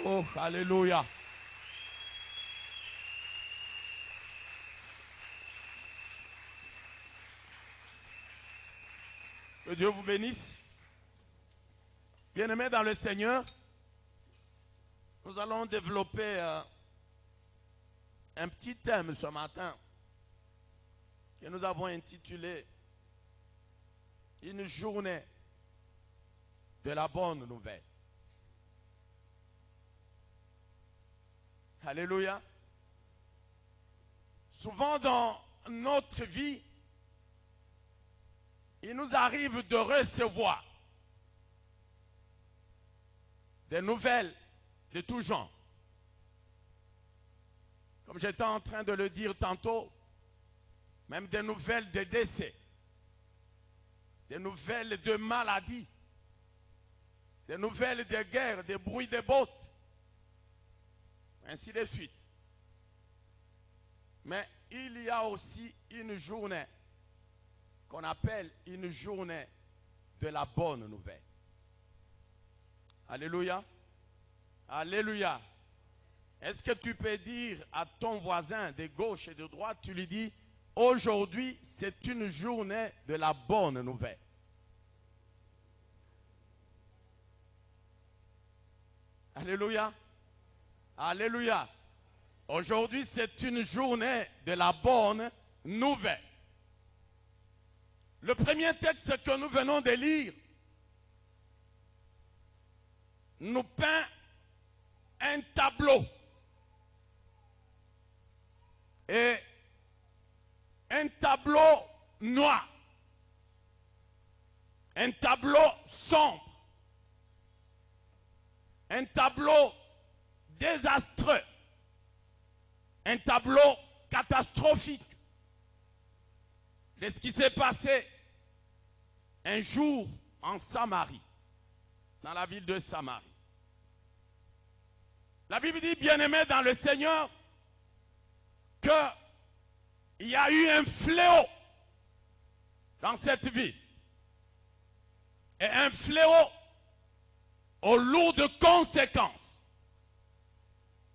Oh, alléluia. Que Dieu vous bénisse. Bien-aimés dans le Seigneur, nous allons développer un petit thème ce matin que nous avons intitulé « Une journée de la bonne nouvelle ». Alléluia. Souvent dans notre vie, il nous arrive de recevoir des nouvelles de tout genre. Comme j'étais en train de le dire tantôt, même des nouvelles de décès, des nouvelles de maladies, des nouvelles de guerre, des bruits de bottes, ainsi de suite. Mais il y a aussi une journée qu'on appelle une journée de la bonne nouvelle. Alléluia. Alléluia. Est-ce que tu peux dire à ton voisin de gauche et de droite, tu lui dis, aujourd'hui c'est une journée de la bonne nouvelle. Alléluia. Alléluia. Aujourd'hui c'est une journée de la bonne nouvelle. Le premier texte que nous venons de lire nous peint un tableau. Et un tableau noir. Un tableau sombre. Un tableau désastreux. Un tableau catastrophique de ce qui s'est passé un jour en Samarie, dans la ville de Samarie. La Bible dit, bien-aimés dans le Seigneur, qu'il y a eu un fléau dans cette ville. Et un fléau au lourd de conséquences.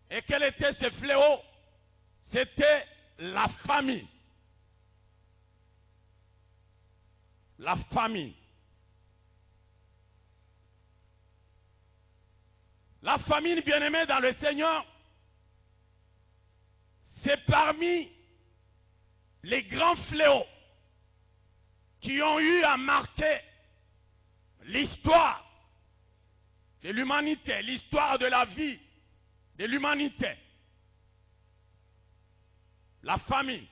Et quel était ce fléau? C'était la famine. La famine. La famine, bien-aimée dans le Seigneur, c'est parmi les grands fléaux qui ont eu à marquer l'histoire de l'humanité, l'histoire de la vie de l'humanité. La famine.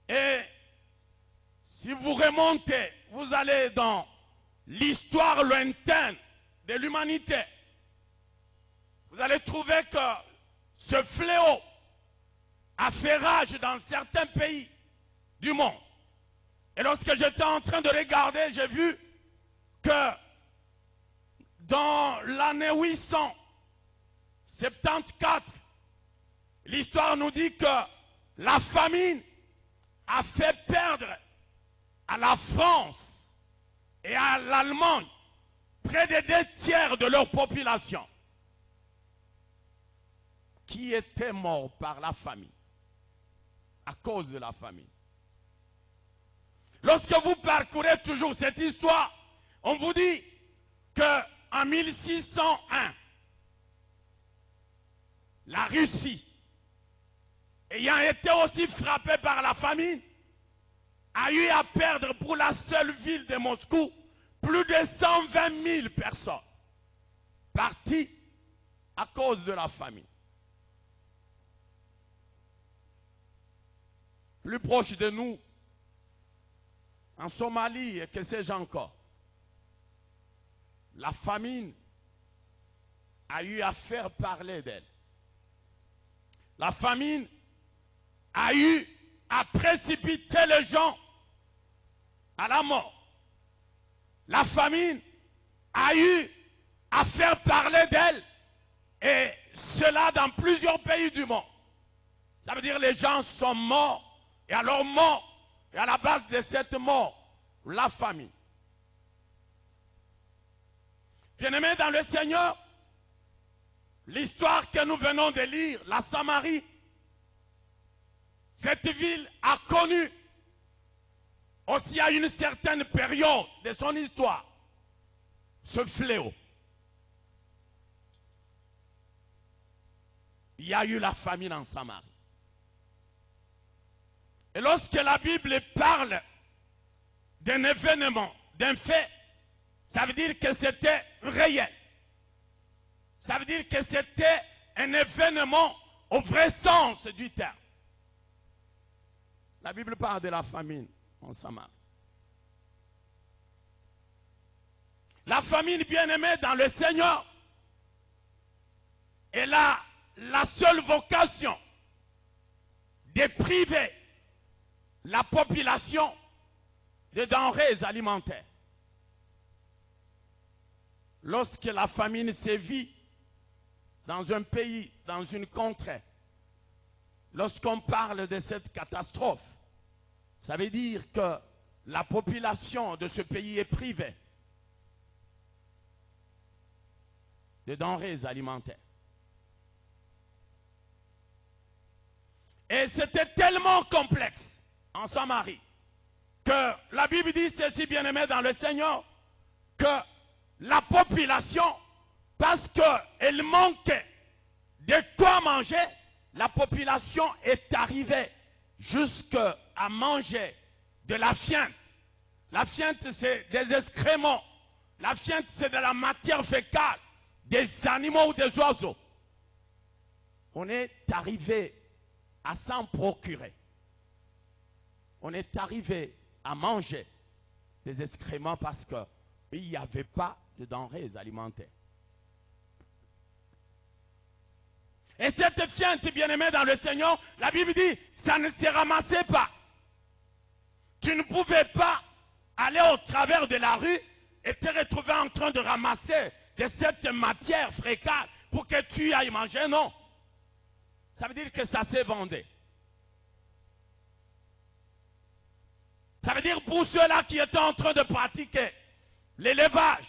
Et si vous remontez, vous allez dans l'histoire lointaine de l'humanité, vous allez trouver que ce fléau a fait rage dans certains pays du monde. Et lorsque j'étais en train de regarder, j'ai vu que dans l'année 874, l'histoire nous dit que la famine a fait perdre à la France et à l'Allemagne près de 2/3 de leur population qui étaient morts par la famine, à cause de la famine. Lorsque vous parcourez toujours cette histoire, on vous dit qu'en 1601, la Russie, ayant été aussi frappée par la famine, a eu à perdre pour la seule ville de Moscou plus de 120 000 personnes parties à cause de la famine. Plus proche de nous, en Somalie et que sais-je encore, la famine a eu à faire parler d'elle. La famine a eu à précipiter les gens à la mort. La famine a eu à faire parler d'elle, et cela dans plusieurs pays du monde. Ça veut dire que les gens sont morts, et à leur mort, et à la base de cette mort, la famine. Bien-aimés dans le Seigneur, l'histoire que nous venons de lire, la Samarie, cette ville a connu aussi à une certaine période de son histoire ce fléau. Il y a eu la famine en Samarie. Et lorsque la Bible parle d'un événement, d'un fait, ça veut dire que c'était réel. Ça veut dire que c'était un événement au vrai sens du terme. La Bible parle de la famine en Samarie. La famine, bien-aimée dans le Seigneur, elle a la seule vocation de priver la population de denrées alimentaires. Lorsque la famine sévit dans un pays, dans une contrée, lorsqu'on parle de cette catastrophe, ça veut dire que la population de ce pays est privée de denrées alimentaires. Et c'était tellement complexe en Samarie que la Bible dit ceci, bien-aimé dans le Seigneur, que la population, parce qu'elle manquait de quoi manger, la population est arrivée jusqu'à manger de la fiente. La fiente, c'est des excréments. La fiente, c'est de la matière fécale des animaux ou des oiseaux. On est arrivé à s'en procurer. On est arrivé à manger des excréments parce qu'il n'y avait pas de denrées alimentaires. Et cette fiente, bien-aimée dans le Seigneur, la Bible dit, ça ne se ramassait pas. Tu ne pouvais pas aller au travers de la rue et te retrouver en train de ramasser de cette matière fécale pour que tu ailles manger, non. Ça veut dire que ça s'est vendu. Ça veut dire pour ceux-là qui étaient en train de pratiquer l'élevage,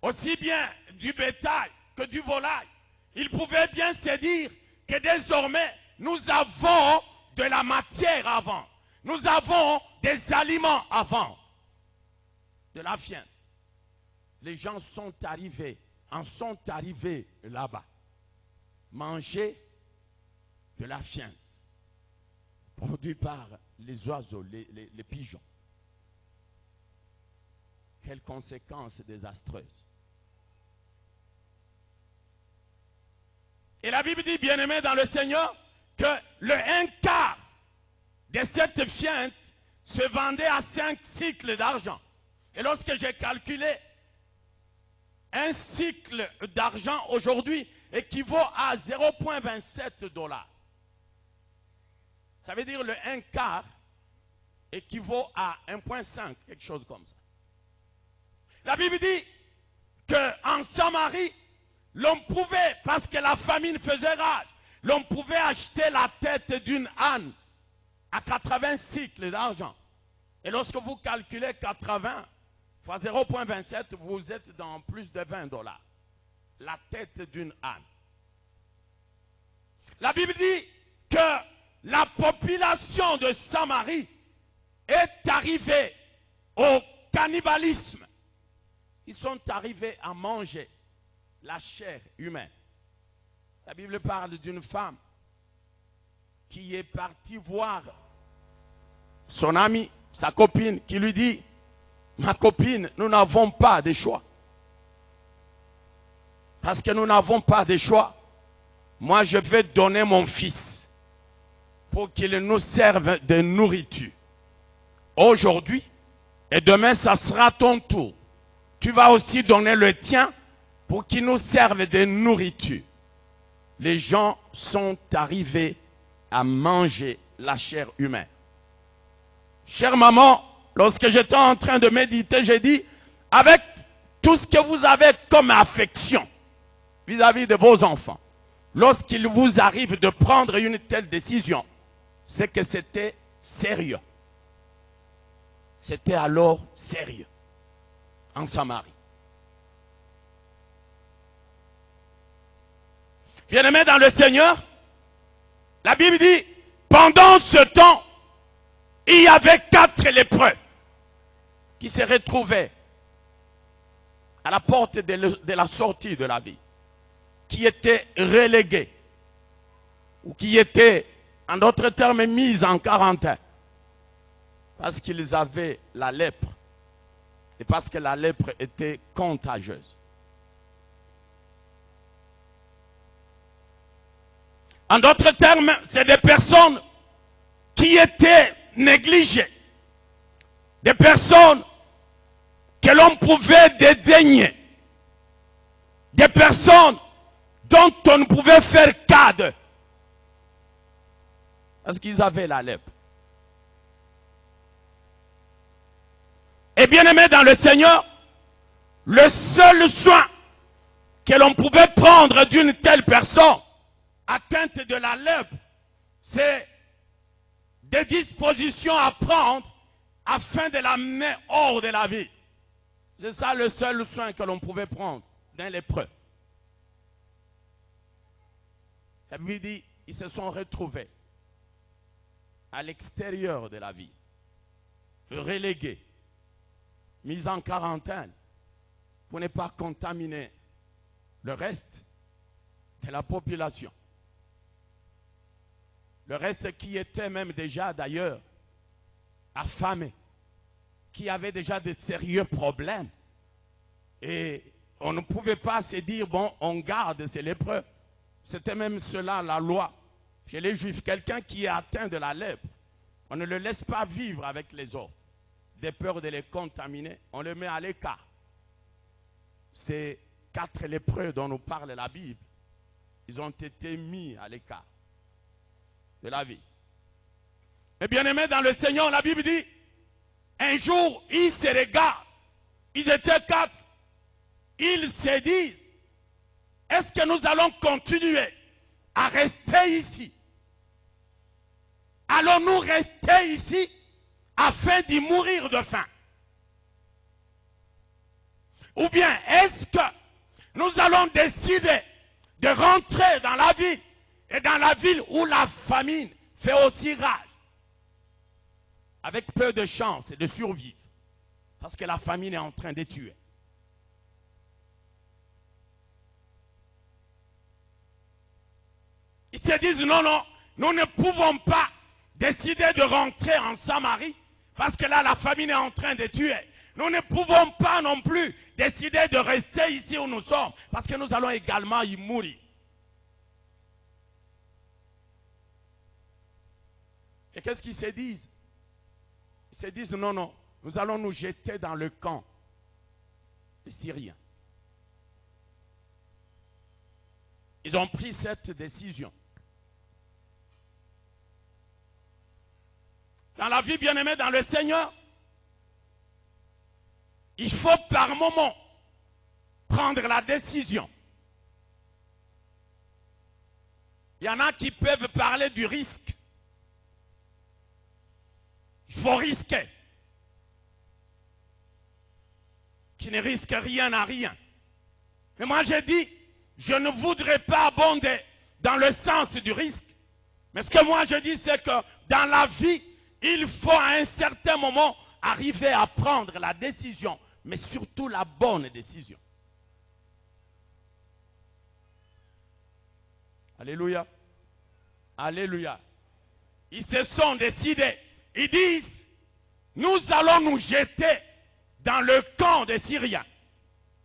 aussi bien du bétail que du volaille, ils pouvaient bien se dire que désormais, nous avons de la matière à vendre. Nous avons des aliments à vendre. De la fiente. Les gens en sont arrivés là-bas. Manger de la fiente. Produit par les oiseaux, les pigeons. Quelles conséquences désastreuses. Et la Bible dit, bien-aimé dans le Seigneur, que le 1/4 de cette fiente se vendait à 5 cycles d'argent. Et lorsque j'ai calculé, un cycle d'argent aujourd'hui équivaut à 0,27 $. Ça veut dire le 1/4 équivaut à 1,5, quelque chose comme ça. La Bible dit qu'en Samarie, l'on pouvait, parce que la famine faisait rage, l'on pouvait acheter la tête d'une âne à 80 cycles d'argent. Et lorsque vous calculez 80 fois 0,27, vous êtes dans plus de 20 $. La tête d'une âne. La Bible dit que la population de Samarie est arrivée au cannibalisme. Ils sont arrivés à manger la chair humaine. La Bible parle d'une femme qui est partie voir son amie, sa copine, qui lui dit, ma copine, nous n'avons pas de choix. Parce que nous n'avons pas de choix. Moi, je vais donner mon fils pour qu'il nous serve de nourriture. Aujourd'hui et demain, ça sera ton tour. Tu vas aussi donner le tien pour qu'il nous serve de nourriture. Les gens sont arrivés à manger la chair humaine. Chère maman, lorsque j'étais en train de méditer, j'ai dit, avec tout ce que vous avez comme affection vis-à-vis de vos enfants, lorsqu'il vous arrive de prendre une telle décision, c'est que c'était sérieux. C'était alors sérieux en Samarie. Bien-aimés dans le Seigneur, la Bible dit, pendant ce temps, il y avait 4 lépreux qui se retrouvaient à la porte de la sortie de la vie, qui étaient relégués, ou qui étaient, en d'autres termes, mis en quarantaine, parce qu'ils avaient la lèpre, et parce que la lèpre était contagieuse. En d'autres termes, c'est des personnes qui étaient négligées, des personnes que l'on pouvait dédaigner, des personnes dont on ne pouvait faire cas d'eux, parce qu'ils avaient la lèpre. Et bien aimé dans le Seigneur, le seul soin que l'on pouvait prendre d'une telle personne atteinte de la lèpre, c'est des dispositions à prendre afin de l'amener hors de la vie. C'est ça le seul soin que l'on pouvait prendre d'un lépreux. La Bible dit, ils se sont retrouvés à l'extérieur de la vie, relégués, mis en quarantaine pour ne pas contaminer le reste de la population. Le reste qui était même déjà d'ailleurs affamé, qui avait déjà de sérieux problèmes. Et on ne pouvait pas se dire, bon, on garde ces lépreux. C'était même cela la loi chez les Juifs. Quelqu'un qui est atteint de la lèpre, on ne le laisse pas vivre avec les autres. De peur de les contaminer, on le met à l'écart. Ces 4 lépreux dont nous parle la Bible, ils ont été mis à l'écart de la vie. Mais bien aimés dans le Seigneur, la Bible dit, un jour, ils se regardent, ils étaient 4, ils se disent, est-ce que nous allons continuer à rester ici? Allons-nous rester ici afin d'y mourir de faim? Ou bien est-ce que nous allons décider de rentrer dans la ville, et dans la ville où la famine fait aussi rage, avec peu de chance de survivre, parce que la famine est en train de tuer? Ils se disent, non, non, nous ne pouvons pas décider de rentrer en Samarie, parce que là, la famine est en train de tuer. Nous ne pouvons pas non plus décider de rester ici où nous sommes, parce que nous allons également y mourir. Et qu'est-ce qu'ils se disent? Ils se disent, non, non, nous allons nous jeter dans le camp des Syriens. Ils ont pris cette décision. Dans la vie, bien-aimée, dans le Seigneur, il faut par moment prendre la décision. Il y en a qui peuvent parler du risque. Il faut risquer. Qui ne risque rien à rien. Mais moi j'ai dit, je ne voudrais pas abonder dans le sens du risque. Mais ce que moi je dis, c'est que dans la vie, il faut à un certain moment arriver à prendre la décision, mais surtout la bonne décision. Alléluia. Alléluia. Ils se sont décidés. Ils disent, nous allons nous jeter dans le camp des Syriens.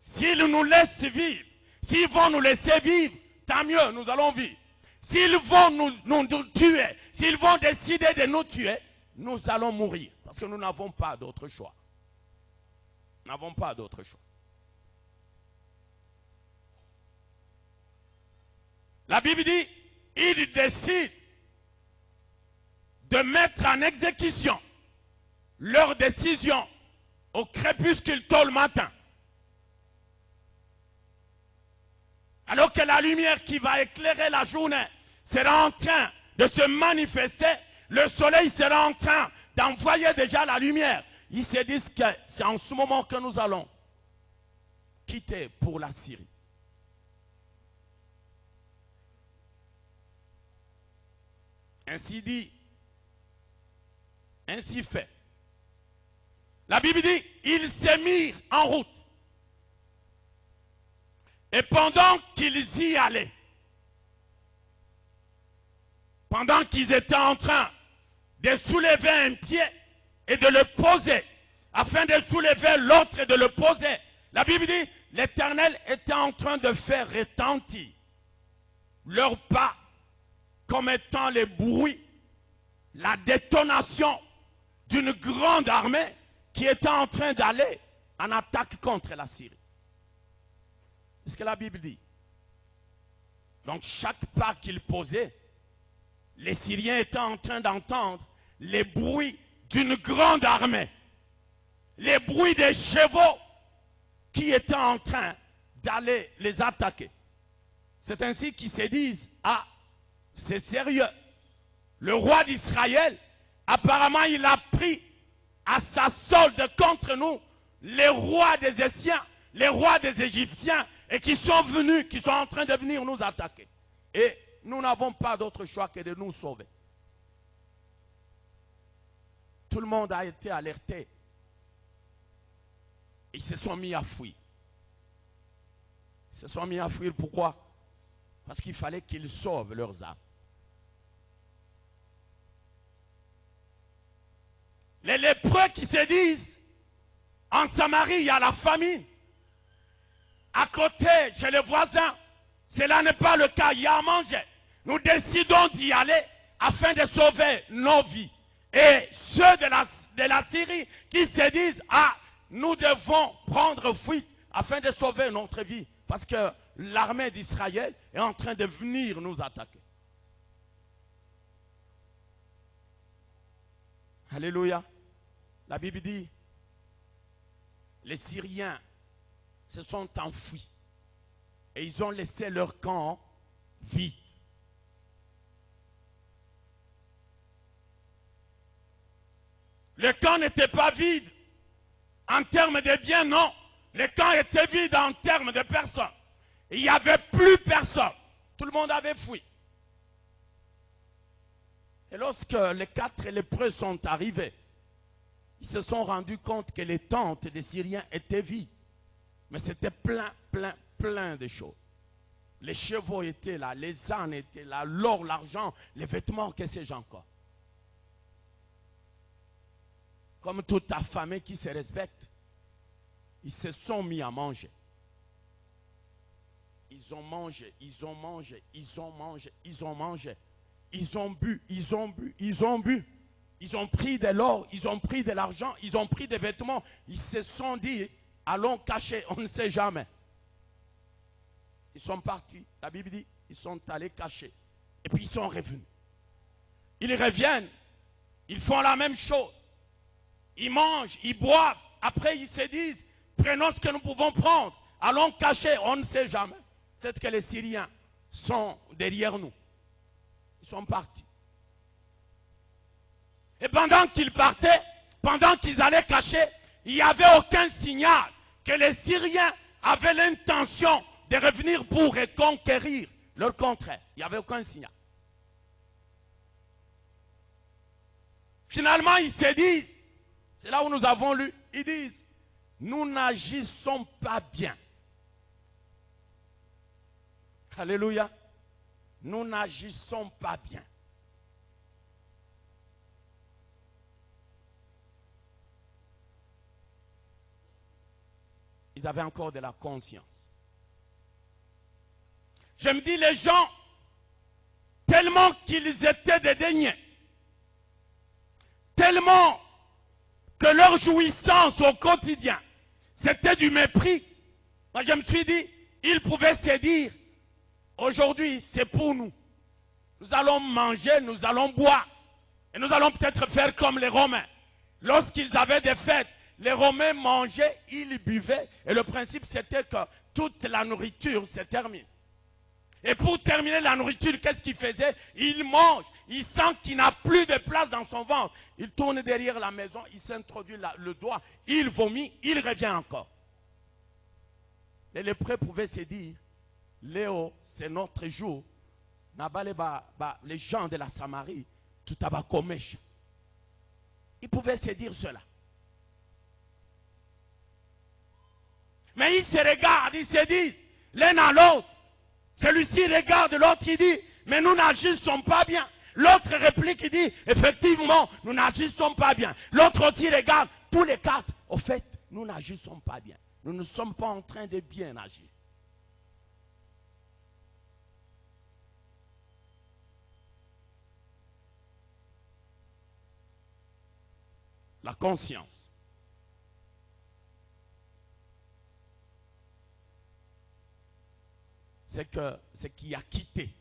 S'ils nous laissent vivre, s'ils vont nous laisser vivre, tant mieux, nous allons vivre. S'ils vont nous tuer, s'ils vont décider de nous tuer, nous allons mourir. Parce que nous n'avons pas d'autre choix. Nous n'avons pas d'autre choix. La Bible dit, ils décident de mettre en exécution leur décision au crépuscule tôt le matin. Alors que la lumière qui va éclairer la journée sera en train de se manifester, le soleil sera en train d'envoyer déjà la lumière. Ils se disent que c'est en ce moment que nous allons quitter pour la Syrie. Ainsi dit, ainsi fait. La Bible dit, ils se mirent en route. Et pendant qu'ils y allaient, pendant qu'ils étaient en train de soulever un pied et de le poser, afin de soulever l'autre et de le poser, la Bible dit, l'Éternel était en train de faire retentir leurs pas comme étant le bruit, la détonation d'une grande armée qui était en train d'aller en attaque contre la Syrie. C'est ce que la Bible dit. Donc chaque pas qu'il posait, les Syriens étaient en train d'entendre les bruits d'une grande armée, les bruits des chevaux qui étaient en train d'aller les attaquer. C'est ainsi qu'ils se disent, ah, c'est sérieux. Le roi d'Israël, apparemment, il a pris à sa solde contre nous les rois des Essiens, les rois des Égyptiens, et qui sont venus, qui sont en train de venir nous attaquer. Et nous n'avons pas d'autre choix que de nous sauver. Tout le monde a été alerté. Ils se sont mis à fuir. Ils se sont mis à fuir, pourquoi? Parce qu'il fallait qu'ils sauvent leurs âmes. Les lépreux qui se disent, en Samarie, il y a la famine. À côté, chez les voisins, cela n'est pas le cas, il y a à manger. Nous décidons d'y aller afin de sauver nos vies. Et ceux de la Syrie qui se disent, ah, nous devons prendre fuite afin de sauver notre vie. Parce que l'armée d'Israël est en train de venir nous attaquer. Alléluia. La Bible dit, les Syriens se sont enfuis et ils ont laissé leur camp vide. Le camp n'était pas vide en termes de biens, non. Le camp était vide en termes de personnes. Il n'y avait plus personne. Tout le monde avait fui. Et lorsque les 4 lépreux sont arrivés, ils se sont rendus compte que les tentes des Syriens étaient vides. Mais c'était plein de choses. Les chevaux étaient là, les ânes étaient là, l'or, l'argent, les vêtements, que sais-je encore. Comme toute affamée qui se respecte, ils se sont mis à manger. Ils ont mangé, ils ont mangé, ils ont mangé, ils ont mangé. Ils ont bu, ils ont bu, ils ont bu. Ils ont pris de l'or, ils ont pris de l'argent, ils ont pris des vêtements. Ils se sont dit, allons cacher, on ne sait jamais. Ils sont partis, la Bible dit, ils sont allés cacher. Et puis ils sont revenus. Ils reviennent, ils font la même chose. Ils mangent, ils boivent. Après ils se disent, prenons ce que nous pouvons prendre. Allons cacher, on ne sait jamais. Peut-être que les Syriens sont derrière nous. Ils sont partis. Et pendant qu'ils partaient, pendant qu'ils allaient cacher, il n'y avait aucun signal que les Syriens avaient l'intention de revenir pour reconquérir leur contraire. Il n'y avait aucun signal. Finalement, ils se disent, c'est là où nous avons lu, ils disent, nous n'agissons pas bien. Alléluia. Nous n'agissons pas bien. Ils avaient encore de la conscience. Je me dis, les gens, tellement qu'ils étaient dédaignés, tellement que leur jouissance au quotidien, c'était du mépris. Moi, je me suis dit, ils pouvaient se dire, aujourd'hui, c'est pour nous. Nous allons manger, nous allons boire. Et nous allons peut-être faire comme les Romains. Lorsqu'ils avaient des fêtes, les Romains mangeaient, ils buvaient. Et le principe, c'était que toute la nourriture se termine. Et pour terminer la nourriture, qu'est-ce qu'il faisait? Il mange, il sent qu'il n'a plus de place dans son ventre. Il tourne derrière la maison, il s'introduit le doigt, il vomit, il revient encore. Les lépreux pouvaient se dire, Léo, c'est notre jour. Les gens de la Samarie, tout abakomesha. Ils pouvaient se dire cela. Mais ils se regardent, ils se disent, l'un à l'autre. Celui-ci regarde l'autre, il dit, mais nous n'agissons pas bien. L'autre réplique, il dit, effectivement, nous n'agissons pas bien. L'autre aussi regarde, tous les quatre, au fait, nous n'agissons pas bien. Nous ne sommes pas en train de bien agir. La conscience. C'est que ce qui a quitté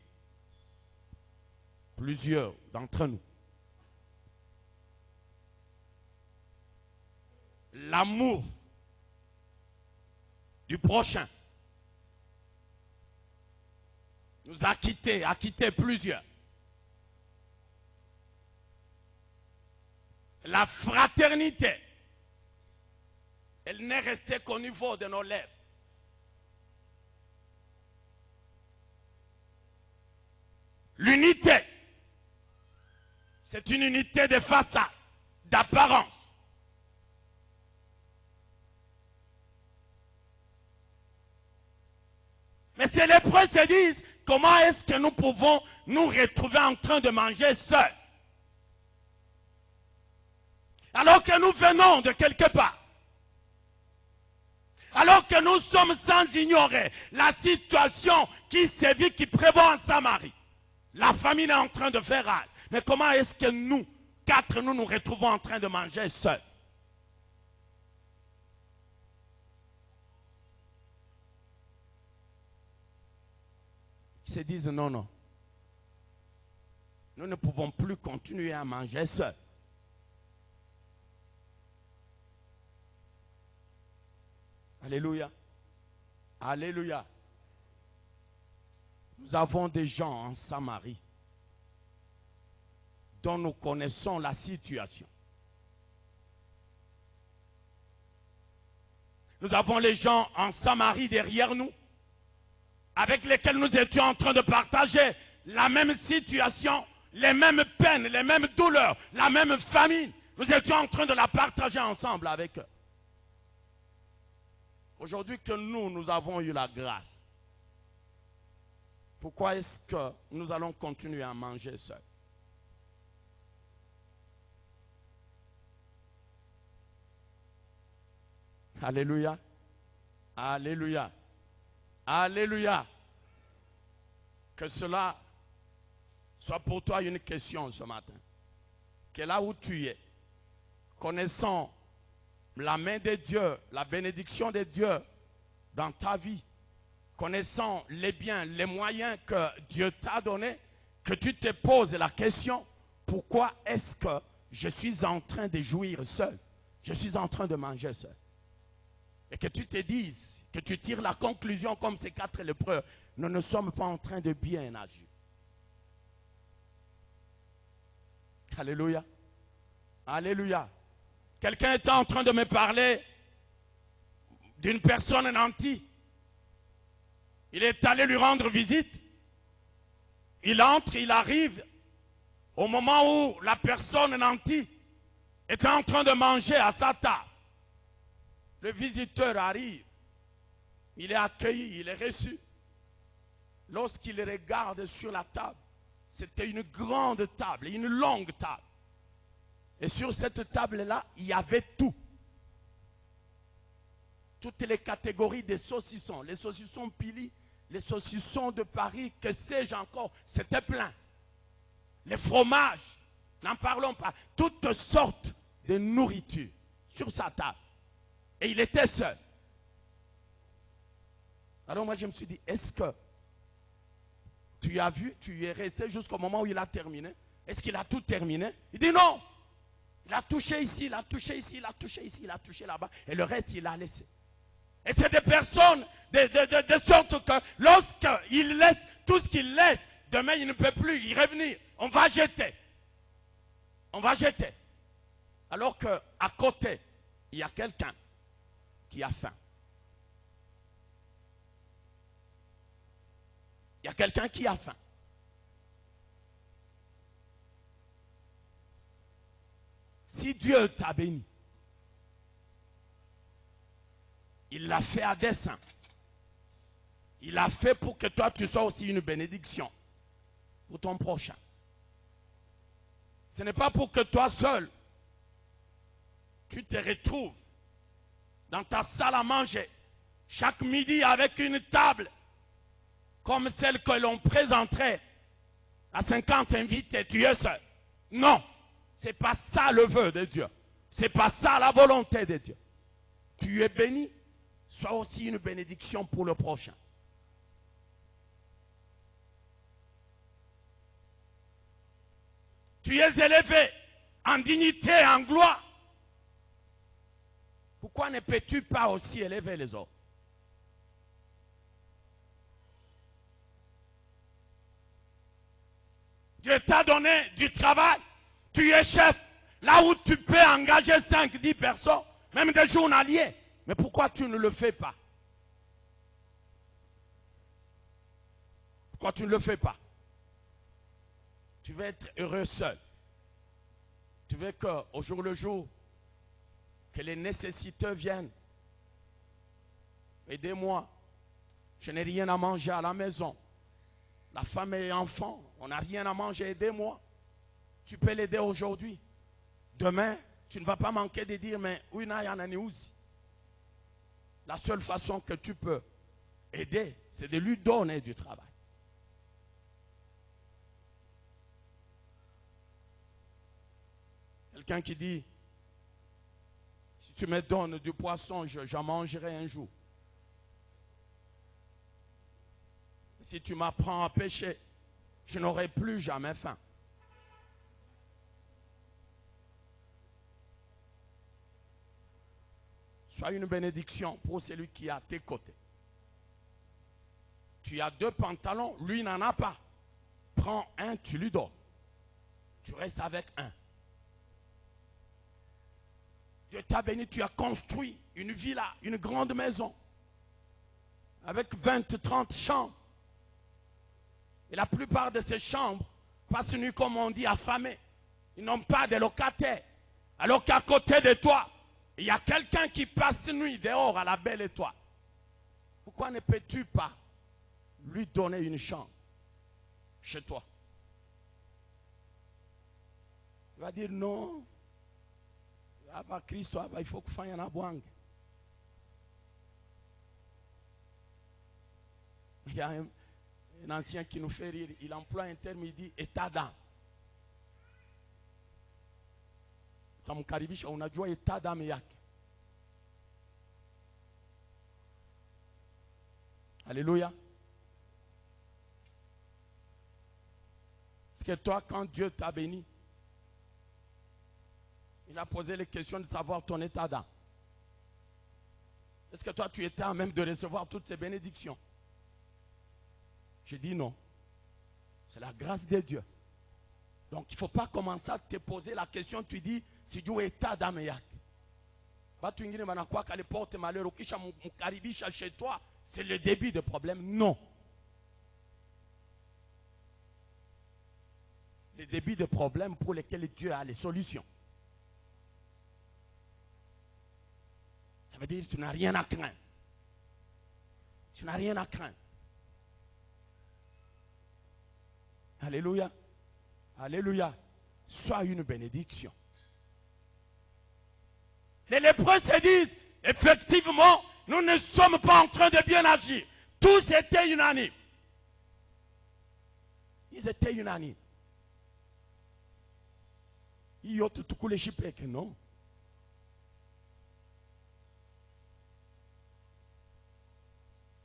plusieurs d'entre nous. L'amour du prochain nous a quitté plusieurs. La fraternité, elle n'est restée qu'au niveau de nos lèvres. L'unité, c'est une unité de façade, d'apparence. Mais ces lépreux se disent, comment est-ce que nous pouvons nous retrouver en train de manger seuls? Alors que nous venons de quelque part. Alors que nous sommes sans ignorer la situation qui sévit, qui prévaut en Samarie. La famine est en train de faire râle. Mais comment est-ce que nous, quatre, nous nous retrouvons en train de manger seuls? Ils se disent non, non. Nous ne pouvons plus continuer à manger seuls. Alléluia. Alléluia. Nous avons des gens en Samarie dont nous connaissons la situation. Nous avons les gens en Samarie derrière nous, avec lesquels nous étions en train de partager la même situation, les mêmes peines, les mêmes douleurs, la même famine. Nous étions en train de la partager ensemble avec eux. Aujourd'hui que nous avons eu la grâce, pourquoi est-ce que nous allons continuer à manger seuls? Alléluia. Alléluia. Alléluia. Que cela soit pour toi une question ce matin. Que là où tu es, connaissant la main de Dieu, la bénédiction de Dieu dans ta vie, connaissant les biens, les moyens que Dieu t'a donnés, que tu te poses la question, pourquoi est-ce que je suis en train de jouir seul? Je suis en train de manger seul. Et que tu te dises, que tu tires la conclusion comme ces quatre lépreux, nous ne sommes pas en train de bien agir. Alléluia. Alléluia. Quelqu'un était en train de me parler d'une personne nantie. Il est allé lui rendre visite. Il entre, il arrive au moment où la personne nantie était en train de manger à sa table. Le visiteur arrive. Il est accueilli, il est reçu. Lorsqu'il regarde sur la table, c'était une grande table, une longue table. Et sur cette table-là, il y avait tout. Toutes les catégories des saucissons. Les saucissons Pili, les saucissons de Paris, que sais-je encore, c'était plein. Les fromages, n'en parlons pas. Toutes sortes de nourriture sur sa table. Et il était seul. Alors moi je me suis dit, est-ce que tu as vu, tu y es resté jusqu'au moment où il a terminé? Est-ce qu'il a tout terminé? Il dit non. Il a touché ici, il a touché ici, il a touché ici, il a touché là-bas. Et le reste, il a laissé. Et c'est des personnes de sorte que lorsqu'il laisse tout ce qu'il laisse, demain il ne peut plus y revenir. On va jeter. On va jeter. Alors qu'à côté, il y a quelqu'un qui a faim. Il y a quelqu'un qui a faim. Si Dieu t'a béni, il l'a fait à dessein. Il l'a fait pour que toi, tu sois aussi une bénédiction pour ton prochain. Ce n'est pas pour que toi seul, tu te retrouves dans ta salle à manger chaque midi avec une table comme celle que l'on présenterait à 50 invités, tu es seul. Non, ce n'est pas ça le vœu de Dieu. Ce n'est pas ça la volonté de Dieu. Tu es béni, sois aussi une bénédiction pour le prochain. Tu es élevé en dignité et en gloire. Pourquoi ne peux-tu pas aussi élever les autres? Dieu t'a donné du travail. Tu es chef. Là où tu peux engager 5, 10 personnes, même des journaliers. Mais pourquoi tu ne le fais pas? Pourquoi tu ne le fais pas? Tu veux être heureux seul. Tu veux qu'au jour le jour, que les nécessiteux viennent. Aidez-moi. Je n'ai rien à manger à la maison. La femme et l'enfant, on n'a rien à manger, aidez-moi. Tu peux l'aider aujourd'hui. Demain, tu ne vas pas manquer de dire, mais oui, la seule façon que tu peux aider, c'est de lui donner du travail. Quelqu'un qui dit, si tu me donnes du poisson, j'en mangerai un jour. Si tu m'apprends à pêcher, je n'aurai plus jamais faim. Sois une bénédiction pour celui qui est à tes côtés. Tu as 2 pantalons, lui n'en a pas. Prends un, tu lui donnes. Tu restes avec un. Dieu t'a béni, tu as construit une villa, une grande maison. Avec 20, 30 chambres. Et la plupart de ces chambres passent nuit, comme on dit, affamées. Ils n'ont pas de locataires. Alors qu'à côté de toi, il y a quelqu'un qui passe nuit dehors à la belle étoile. Pourquoi ne peux-tu pas lui donner une chambre chez toi? Il va dire non. Christ, il faut que fasse un boang. Il y a un ancien qui nous fait rire. Il emploie un terme, il dit état d'âme. Tamkaribisha, unajua état d'âme yake. Alléluia. Est-ce que toi, quand Dieu t'a béni, il a posé les questions de savoir ton état d'âme? Est-ce que toi, tu étais à même de recevoir toutes ces bénédictions? Je dis non. C'est la grâce de Dieu. Donc, il ne faut pas commencer à te poser la question, tu dis, si Dieu est état d'âme yake. Batu wengine wanakuwa kale porte malheur, ukisha mkaribisha chez toi, c'est le début de problème. Non. Le début de problème pour lesquels Dieu a les solutions. Ça veut dire que tu n'as rien à craindre. Tu n'as rien à craindre. Alléluia. Alléluia. Sois une bénédiction. Les lépreux se disent, effectivement, nous ne sommes pas en train de bien agir. Tous étaient unanimes. Ils étaient unanimes. Ils ont tout coulé chipé que non.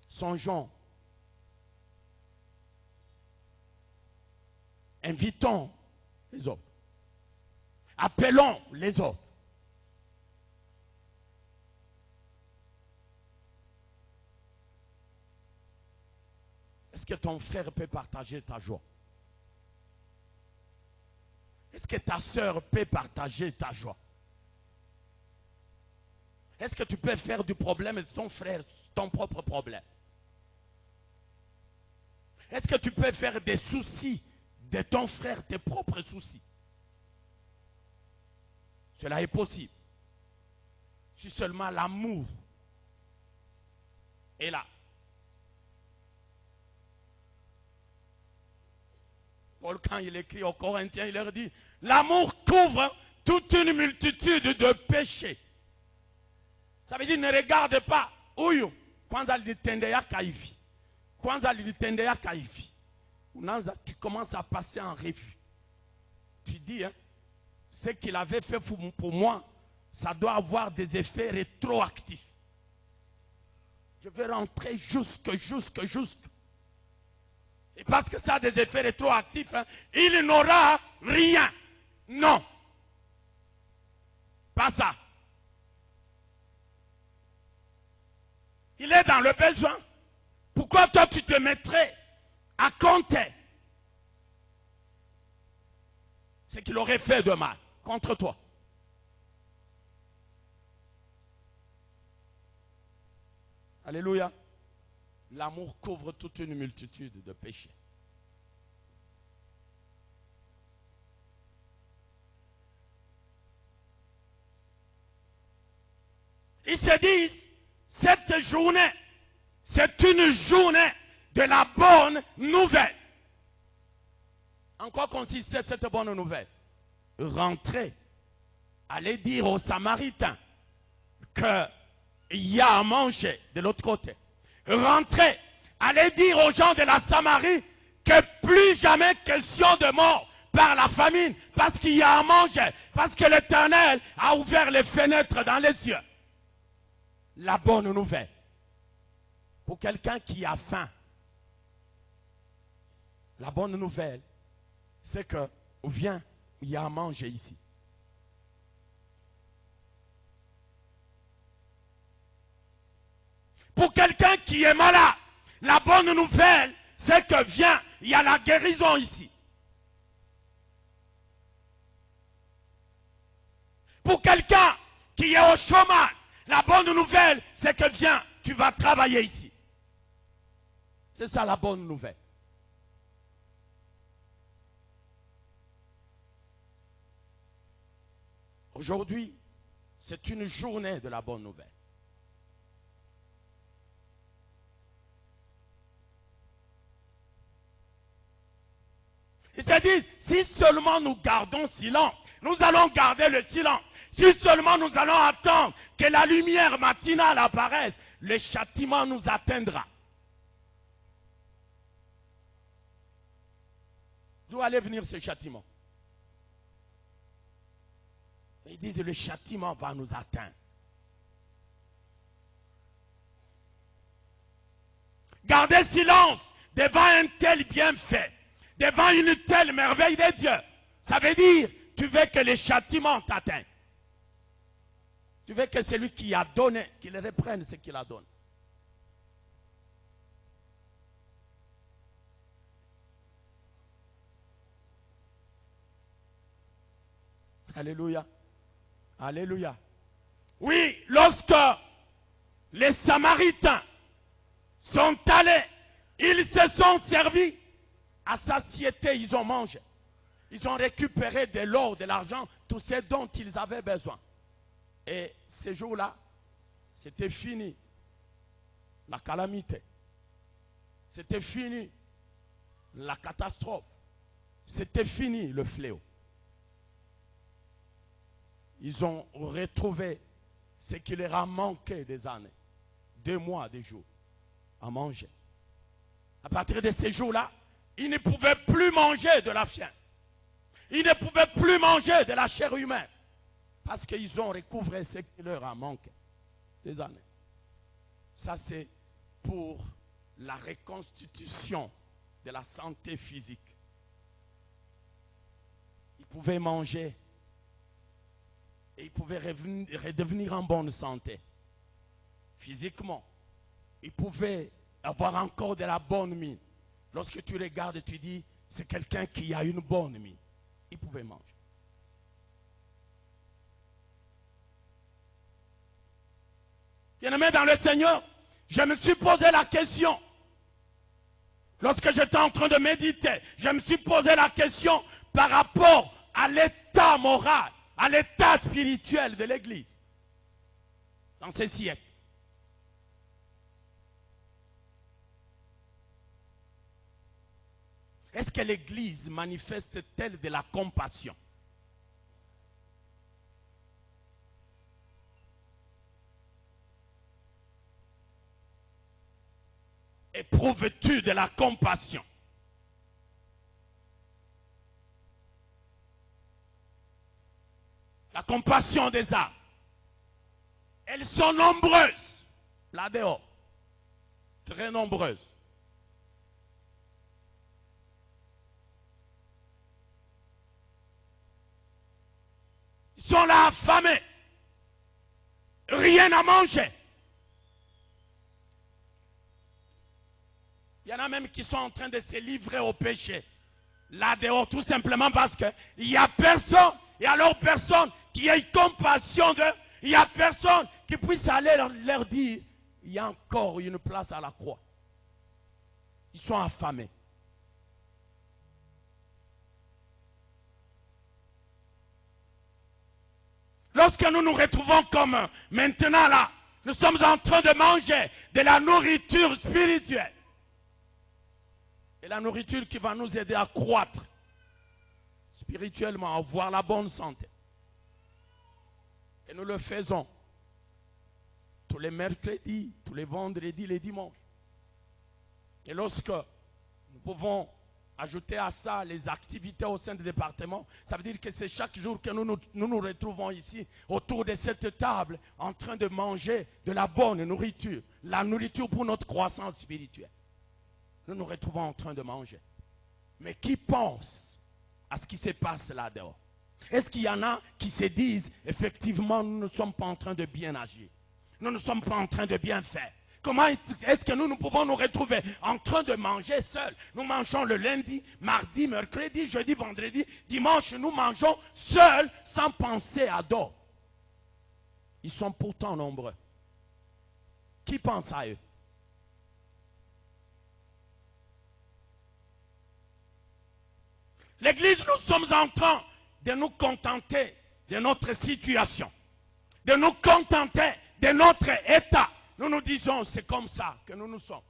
Songeons. Invitons les autres. Appelons les autres. Est-ce que ton frère peut partager ta joie? Est-ce que ta soeur peut partager ta joie? Est-ce que tu peux faire du problème de ton frère ton propre problème? Est-ce que tu peux faire des soucis de ton frère tes propres soucis? Cela est possible. Si seulement l'amour est là. Paul, quand il écrit aux Corinthiens, il leur dit, l'amour couvre toute une multitude de péchés. Ça veut dire, ne regarde pas. Uyu, kwanza litendea kaivi. Kwanza litendea kaivi. Tu commences à passer en revue. Tu dis, hein, ce qu'il avait fait pour moi, ça doit avoir des effets rétroactifs. Je vais rentrer jusque. Et parce que ça a des effets rétroactifs, hein, il n'aura rien. Non. Pas ça. Il est dans le besoin. Pourquoi toi tu te mettrais à compter ce qu'il aurait fait de mal contre toi? Alléluia. L'amour couvre toute une multitude de péchés. Ils se disent, cette journée, c'est une journée de la bonne nouvelle. En quoi consistait cette bonne nouvelle? Rentrer, aller dire aux Samaritains qu'il y a à manger de l'autre côté. Rentrer, aller dire aux gens de la Samarie que plus jamais question de mort par la famine, parce qu'il y a à manger, parce que l'Éternel a ouvert les fenêtres dans les cieux. La bonne nouvelle. Pour quelqu'un qui a faim, la bonne nouvelle, c'est que, viens, il y a à manger ici. Pour quelqu'un qui est malade, la bonne nouvelle, c'est que, viens, il y a la guérison ici. Pour quelqu'un qui est au chômage, la bonne nouvelle, c'est que, viens, tu vas travailler ici. C'est ça la bonne nouvelle. Aujourd'hui, c'est une journée de la bonne nouvelle. Ils se disent, si seulement nous gardons silence, nous allons garder le silence. Si seulement nous allons attendre que la lumière matinale apparaisse, le châtiment nous atteindra. D'où allait venir ce châtiment? Ils disent, le châtiment va nous atteindre. Gardez silence devant un tel bienfait, devant une telle merveille de Dieu. Ça veut dire, tu veux que le châtiment t'atteigne. Tu veux que celui qui a donné, qu'il reprenne ce qu'il a donné. Alléluia. Alléluia. Oui, lorsque les Samaritains sont allés, ils se sont servis à satiété, ils ont mangé. Ils ont récupéré de l'or, de l'argent, tout ce dont ils avaient besoin. Et ce jour-là, c'était fini la calamité. C'était fini la catastrophe. C'était fini le fléau. Ils ont retrouvé ce qui leur a manqué des années, 2 mois, des jours, à manger. À partir de ces jours-là, ils ne pouvaient plus manger de la viande. Ils ne pouvaient plus manger de la chair humaine. Parce qu'ils ont recouvré ce qui leur a manqué des années. Ça, c'est pour la reconstitution de la santé physique. Ils pouvaient manger et ils pouvaient redevenir en bonne santé. Physiquement, ils pouvaient avoir encore de la bonne mine. Lorsque tu regardes et tu dis, c'est quelqu'un qui a une bonne mine. Ils pouvaient manger. Bien-aimé dans le Seigneur, je me suis posé la question. Lorsque j'étais en train de méditer, je me suis posé la question par rapport à l'état moral à l'état spirituel de l'Église dans ces siècles. Est-ce que l'Église manifeste-t-elle de la compassion? Éprouves-tu de la compassion? La compassion des âmes. Elles sont nombreuses, là-dehors. Très nombreuses. Ils sont là affamés. Rien à manger. Il y en a même qui sont en train de se livrer au péché. Là dehors, tout simplement parce qu'il n'y a personne, et alors personne qui ait compassion d'eux, il n'y a personne qui puisse aller leur dire, il y a encore une place à la croix. Ils sont affamés. Lorsque nous nous retrouvons comme maintenant là, nous sommes en train de manger de la nourriture spirituelle. Et la nourriture qui va nous aider à croître spirituellement, à avoir la bonne santé. Et nous le faisons tous les mercredis, tous les vendredis, les dimanches. Et lorsque nous pouvons ajouter à ça les activités au sein du département, ça veut dire que c'est chaque jour que nous retrouvons ici autour de cette table en train de manger de la bonne nourriture, la nourriture pour notre croissance spirituelle. Nous nous retrouvons en train de manger. Mais qui pense à ce qui se passe là-dehors? Est-ce qu'il y en a qui se disent, effectivement, nous ne sommes pas en train de bien agir. Nous ne sommes pas en train de bien faire. Comment est-ce que nous pouvons nous retrouver en train de manger seuls? Nous mangeons le lundi, mardi, mercredi, jeudi, vendredi, dimanche, nous mangeons seuls sans penser à d'autres. Ils sont pourtant nombreux. Qui pense à eux? L'Église, nous sommes en train de nous contenter de notre situation, de nous contenter de notre état. Nous nous disons, c'est comme ça que nous sommes.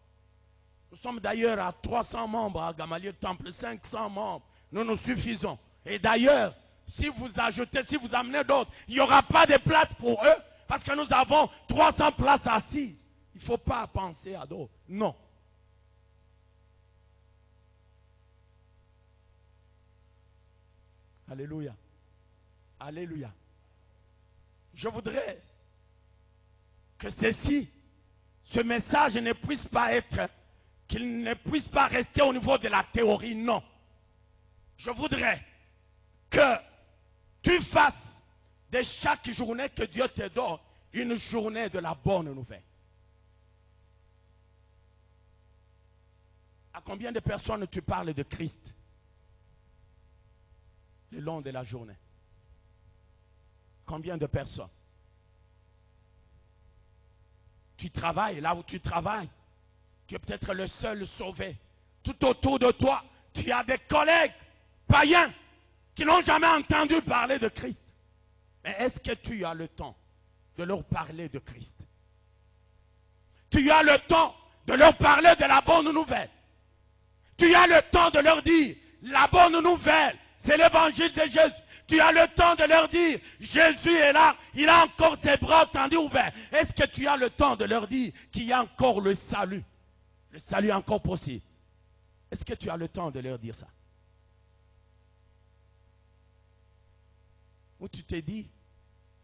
Nous sommes d'ailleurs à 300 membres à Gamaliel Temple, 500 membres. Nous nous suffisons. Et d'ailleurs, si vous ajoutez, si vous amenez d'autres, il n'y aura pas de place pour eux, parce que nous avons 300 places assises. Il ne faut pas penser à d'autres. Non. Alléluia. Alléluia. Je voudrais que ce message ne puisse pas être, qu'il ne puisse pas rester au niveau de la théorie, non. Je voudrais que tu fasses de chaque journée que Dieu te donne une journée de la bonne nouvelle. À combien de personnes tu parles de Christ le long de la journée? Combien de personnes? Tu travailles là où tu travailles. Tu es peut-être le seul sauvé. Tout autour de toi, tu as des collègues païens qui n'ont jamais entendu parler de Christ. Mais est-ce que tu as le temps de leur parler de Christ? Tu as le temps de leur parler de la bonne nouvelle? Tu as le temps de leur dire, la bonne nouvelle, c'est l'évangile de Jésus. Tu as le temps de leur dire, Jésus est là, il a encore ses bras tendus ouverts. Est-ce que tu as le temps de leur dire qu'il y a encore le salut est encore possible? Est-ce que tu as le temps de leur dire ça? Ou tu te dis,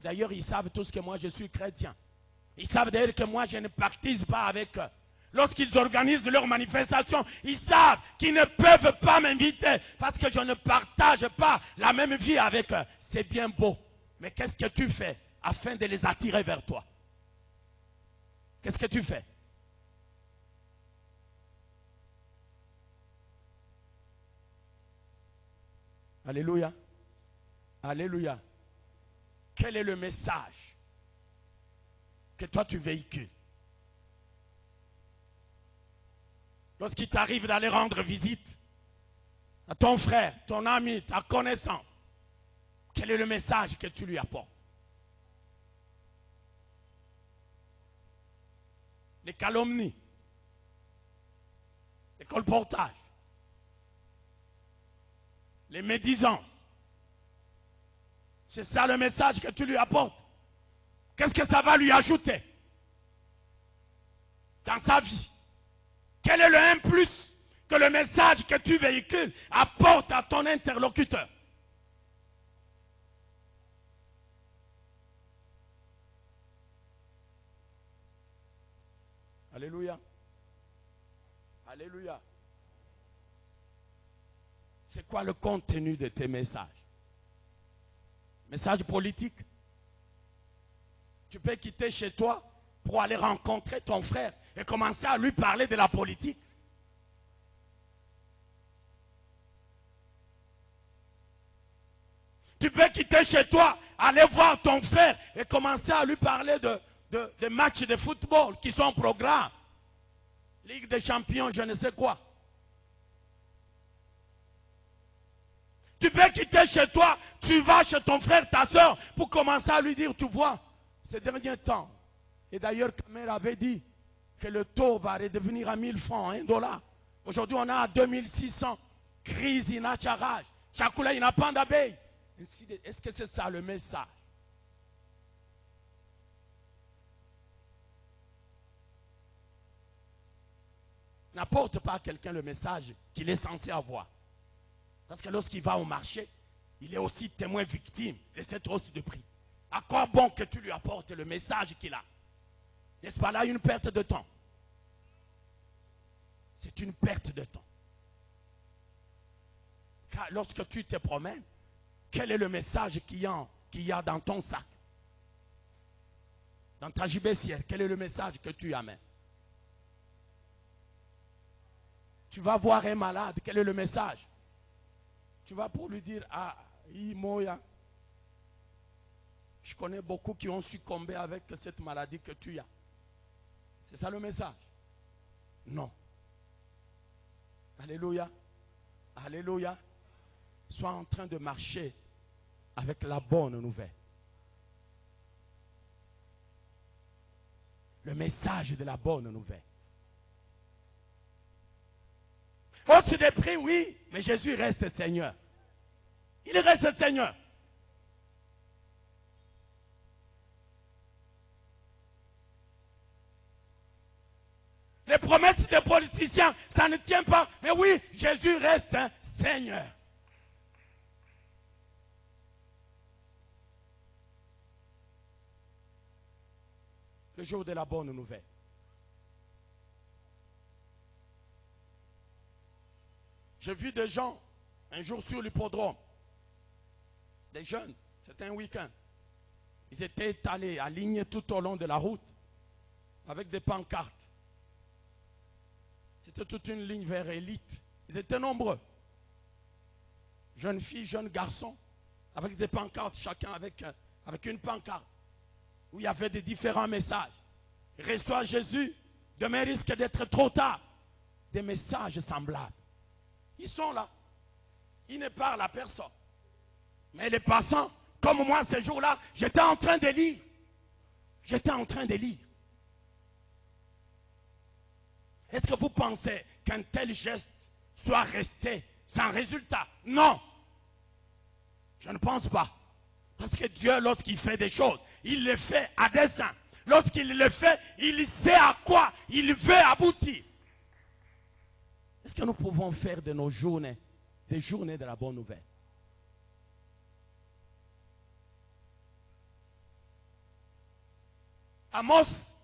d'ailleurs ils savent tous que moi je suis chrétien. Ils savent d'ailleurs que moi je ne participe pas avec eux. Lorsqu'ils organisent leurs manifestations, ils savent qu'ils ne peuvent pas m'inviter parce que je ne partage pas la même vie avec eux. C'est bien beau. Mais qu'est-ce que tu fais afin de les attirer vers toi? Qu'est-ce que tu fais? Alléluia. Alléluia. Quel est le message que toi tu véhicules? Lorsqu'il t'arrive d'aller rendre visite à ton frère, ton ami, ta connaissance, Quel est le message que tu lui apportes? Les calomnies, les colportages, les médisances. C'est ça le message que tu lui apportes. Qu'est-ce que ça va lui ajouter dans sa vie? Quel est le 1 plus que le message que tu véhicules apporte à ton interlocuteur? Alléluia. Alléluia. C'est quoi le contenu de tes messages? Message politique? Tu peux quitter chez toi pour aller rencontrer ton frère et commencer à lui parler de la politique. Tu peux quitter chez toi, aller voir ton frère et commencer à lui parler de matchs de football qui sont au programme. Ligue des champions, je ne sais quoi. Tu peux quitter chez toi, tu vas chez ton frère, ta soeur, pour commencer à lui dire, tu vois, ces derniers temps, et d'ailleurs, Kamer avait dit que le taux va redevenir à 1000 francs, 1 dollar. Aujourd'hui, on a à 2600. Crise, inacharage. Chakoula, il n'a pas d'abeille. Est-ce que c'est ça le message? N'apporte pas à quelqu'un le message qu'il est censé avoir. Parce que lorsqu'il va au marché, il est aussi témoin victime de cette hausse de prix. À quoi bon que tu lui apportes le message qu'il a? N'est-ce pas là une perte de temps? C'est une perte de temps. Car lorsque tu te promènes, quel est le message qu'il y a dans ton sac? Dans ta gibecière, quel est le message que tu amènes? Tu vas voir un malade, quel est le message? Tu vas pour lui dire, ah, Moya, je connais beaucoup qui ont succombé avec cette maladie que tu as. C'est ça le message? Non. Alléluia. Alléluia. Sois en train de marcher avec la bonne nouvelle. Le message de la bonne nouvelle. Hausse des prix, oui, mais Jésus reste Seigneur. Il reste Seigneur. Les promesses des politiciens, ça ne tient pas. Mais oui, Jésus reste un Seigneur. Le jour de la bonne nouvelle. J'ai vu des gens, un jour sur l'hippodrome, des jeunes, c'était un week-end. Ils étaient étalés, alignés tout au long de la route, avec des pancartes. C'était toute une ligne vers élite. Ils étaient nombreux. Jeunes filles, jeunes garçons, avec des pancartes, chacun avec une pancarte, où il y avait des différents messages. Reçois Jésus, demain risque d'être trop tard. Des messages semblables. Ils sont là. Ils ne parlent à personne. Mais les passants, comme moi ce jour-là, j'étais en train de lire. J'étais en train de lire. Est-ce que vous pensez qu'un tel geste soit resté sans résultat? Non. Je ne pense pas. Parce que Dieu, lorsqu'il fait des choses, il les fait à dessein. Lorsqu'il le fait, il sait à quoi il veut aboutir. Est-ce que nous pouvons faire de nos journées des journées de la bonne nouvelle? Amos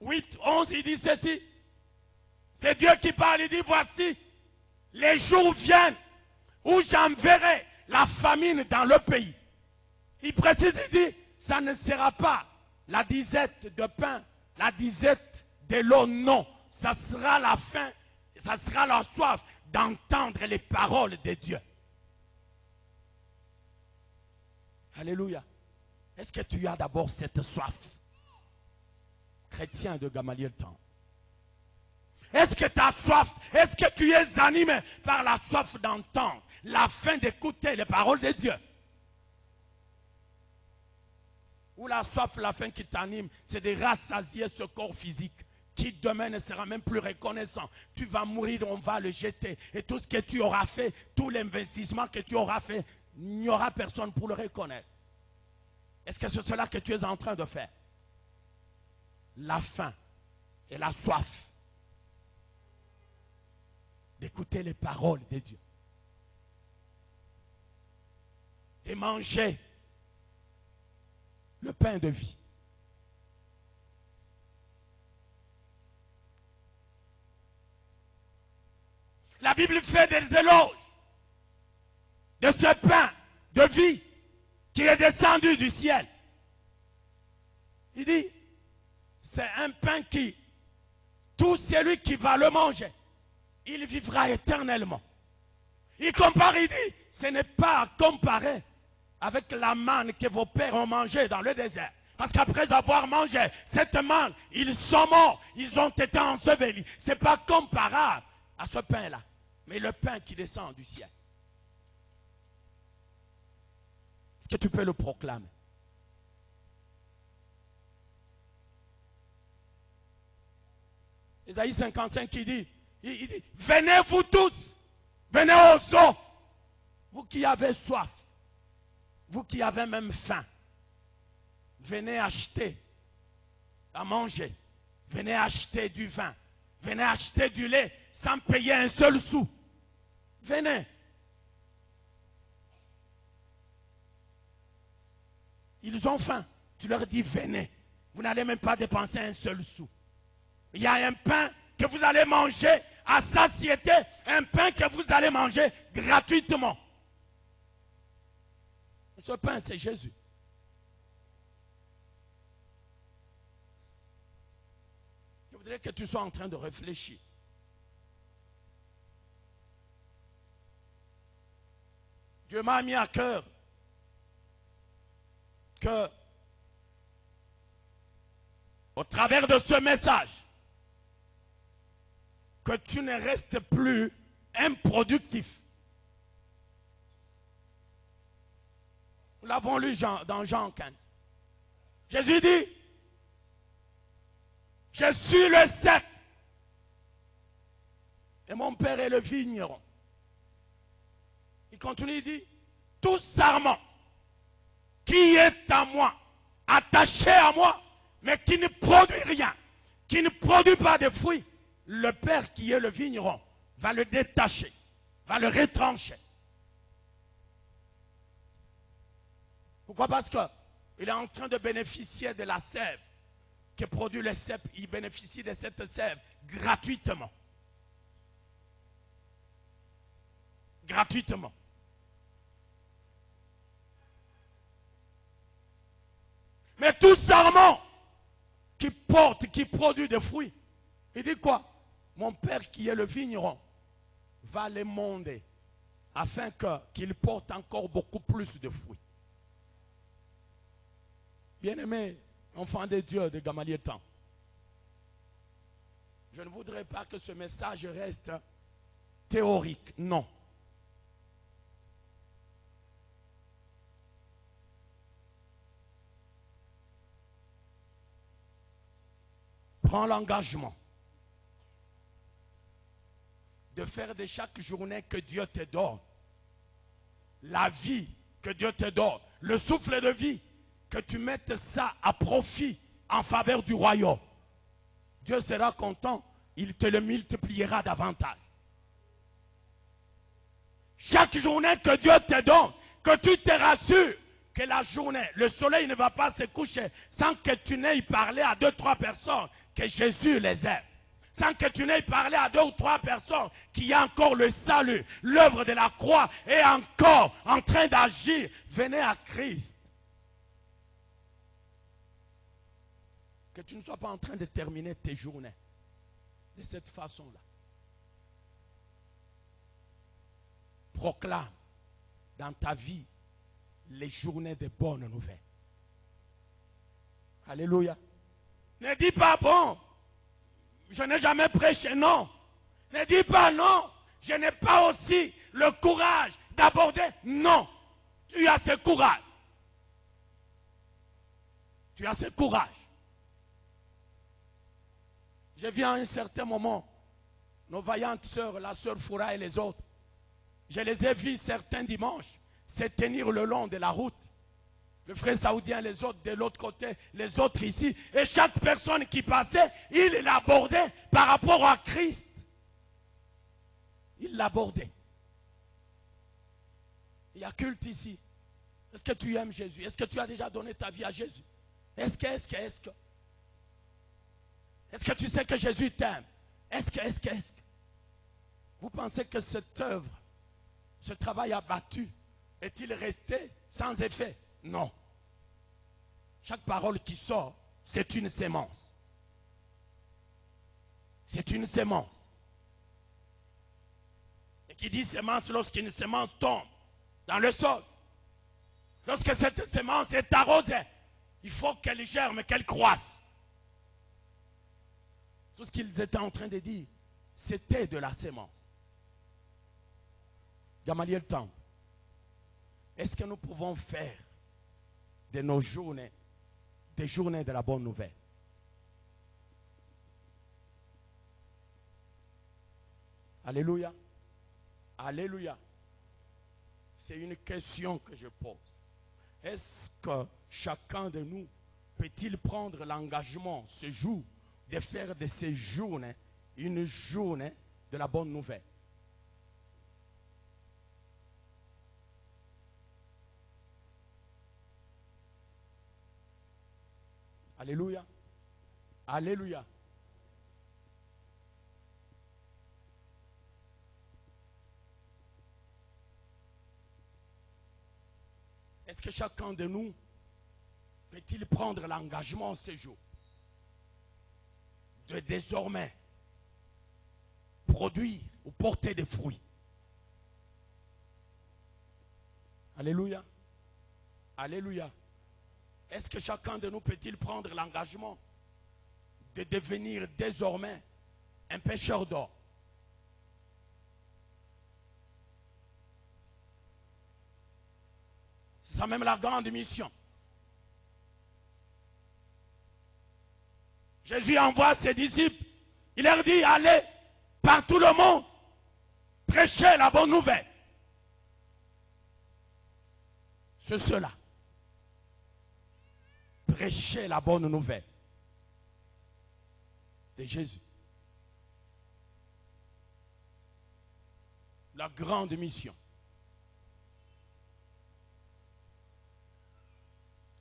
8, 11, il dit ceci. C'est Dieu qui parle, il dit, voici, les jours viennent où j'enverrai la famine dans le pays. Il précise, il dit, ça ne sera pas la disette de pain, la disette de l'eau, non. Ça sera la faim, ça sera la soif d'entendre les paroles de Dieu. Alléluia. Est-ce que tu as d'abord cette soif? Chrétien de Gamaliel temps. Est-ce que tu as soif? Est-ce que tu es animé par la soif d'entendre, la faim d'écouter les paroles de Dieu? ou la soif, la faim qui t'anime, c'est de rassasier ce corps physique qui demain ne sera même plus reconnaissant. Tu vas mourir, on va le jeter. Et tout ce que tu auras fait, tout l'investissement que tu auras fait, il n'y aura personne pour le reconnaître. Est-ce que c'est cela que tu es en train de faire? La faim et la soif d'écouter les paroles de Dieu. Et manger le pain de vie. La Bible fait des éloges de ce pain de vie qui est descendu du ciel. Il dit, c'est un pain qui, tout celui qui va le manger, il vivra éternellement. Il compare, il dit, ce n'est pas à comparer avec la manne que vos pères ont mangée dans le désert. Parce qu'après avoir mangé cette manne, ils sont morts, ils ont été ensevelis. Ce n'est pas comparable à ce pain-là, mais le pain qui descend du ciel. Est-ce que tu peux le proclamer? Ésaïe 55, il dit, venez vous tous, venez aux eaux, vous qui avez soif, vous qui avez même faim, venez acheter à manger, venez acheter du vin, venez acheter du lait sans payer un seul sou. Venez. Ils ont faim. Tu leur dis venez. Vous n'allez même pas dépenser un seul sou. Il y a un pain que vous allez manger à satiété, un pain que vous allez manger gratuitement. Ce pain, c'est Jésus. Je voudrais que tu sois en train de réfléchir. Dieu m'a mis à cœur que, au travers de ce message, que tu ne restes plus improductif. Nous l'avons lu dans Jean 15. Jésus dit, je suis le cep et mon père est le vigneron. Il continue, il dit, tout sarment qui est à moi, attaché à moi, mais qui ne produit rien, qui ne produit pas de fruits, le Père qui est le vigneron va le détacher, va le retrancher. Pourquoi? Parce qu'il est en train de bénéficier de la sève que produit le cep. Il bénéficie de cette sève gratuitement. Gratuitement. Mais tout sarment qui porte, qui produit des fruits, il dit quoi? Mon Père qui est le vigneron va les monder afin qu'il porte encore beaucoup plus de fruits. Bien-aimés, enfants de Dieu de Gamaliel Temps, je ne voudrais pas que ce message reste théorique, non. Prends l'engagement de faire de chaque journée que Dieu te donne, la vie que Dieu te donne, le souffle de vie, que tu mettes ça à profit en faveur du royaume. Dieu sera content, il te le multipliera davantage. Chaque journée que Dieu te donne, que tu te rassures que la journée, le soleil ne va pas se coucher sans que tu n'aies parlé à 2-3 personnes que Jésus les aime. Sans que tu n'aies parlé à 2 ou 3 personnes qu'il y a encore le salut, l'œuvre de la croix est encore en train d'agir. Venez à Christ. Que tu ne sois pas en train de terminer tes journées de cette façon-là. Proclame dans ta vie les journées de bonnes nouvelles. Alléluia. Ne dis pas bon, je n'ai jamais prêché, non. Ne dis pas non, je n'ai pas aussi le courage d'aborder, non. Tu as ce courage. Tu as ce courage. J'ai vu à un certain moment nos vaillantes sœurs, la sœur Foura et les autres. Je les ai vus certains dimanches se tenir le long de la route. Le frère saoudien, les autres de l'autre côté, les autres ici. Et chaque personne qui passait, il l'abordait par rapport à Christ. Il l'abordait. Il y a culte ici. Est-ce que tu aimes Jésus? Est-ce que tu as déjà donné ta vie à Jésus? Est-ce que tu sais que Jésus t'aime? Est-ce que vous pensez que cette œuvre, ce travail abattu, est-il resté sans effet? Non. Chaque parole qui sort, c'est une sémence. C'est une sémence. Et qui dit sémence lorsqu'une sémence tombe dans le sol? Lorsque cette sémence est arrosée, il faut qu'elle germe, qu'elle croisse. Tout ce qu'ils étaient en train de dire, c'était de la sémence. Gamaliel Temple, est-ce que nous pouvons faire de nos journées des journées de la bonne nouvelle? Alléluia. Alléluia. C'est une question que je pose. Est-ce que chacun de nous peut-il prendre l'engagement ce jour de faire de ces journées une journée de la bonne nouvelle? Alléluia. Alléluia. Est-ce que chacun de nous peut-il prendre l'engagement ce jour de désormais produire ou porter des fruits? Alléluia. Alléluia. Est-ce que chacun de nous peut-il prendre l'engagement de devenir désormais un pêcheur d'or? C'est ça même la grande mission. Jésus envoie ses disciples. Il leur dit, allez par tout le monde, prêchez la bonne nouvelle. C'est cela. Prêchez la bonne nouvelle de Jésus. La grande mission.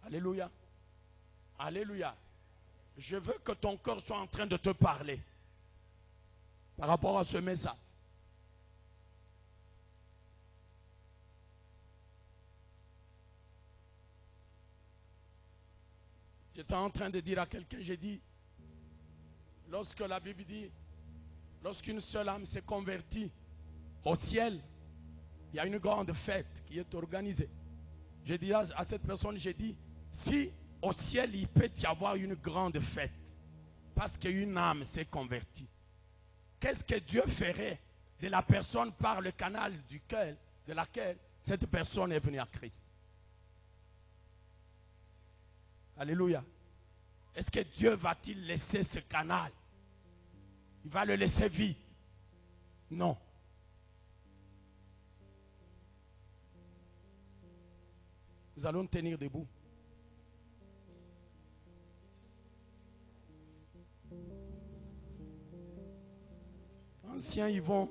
Alléluia. Alléluia. Je veux que ton cœur soit en train de te parler par rapport à ce message. J'étais en train de dire à quelqu'un, j'ai dit, lorsque la Bible dit, lorsqu'une seule âme s'est convertie au ciel, il y a une grande fête qui est organisée. J'ai dit à cette personne, j'ai dit, si au ciel il peut y avoir une grande fête, parce qu'une âme s'est convertie, qu'est-ce que Dieu ferait de la personne par le canal duquel, de laquelle cette personne est venue à Christ? Alléluia. Est-ce que Dieu va-t-il laisser ce canal? Il va le laisser vide? Non. Nous allons tenir debout. Anciens, ils vont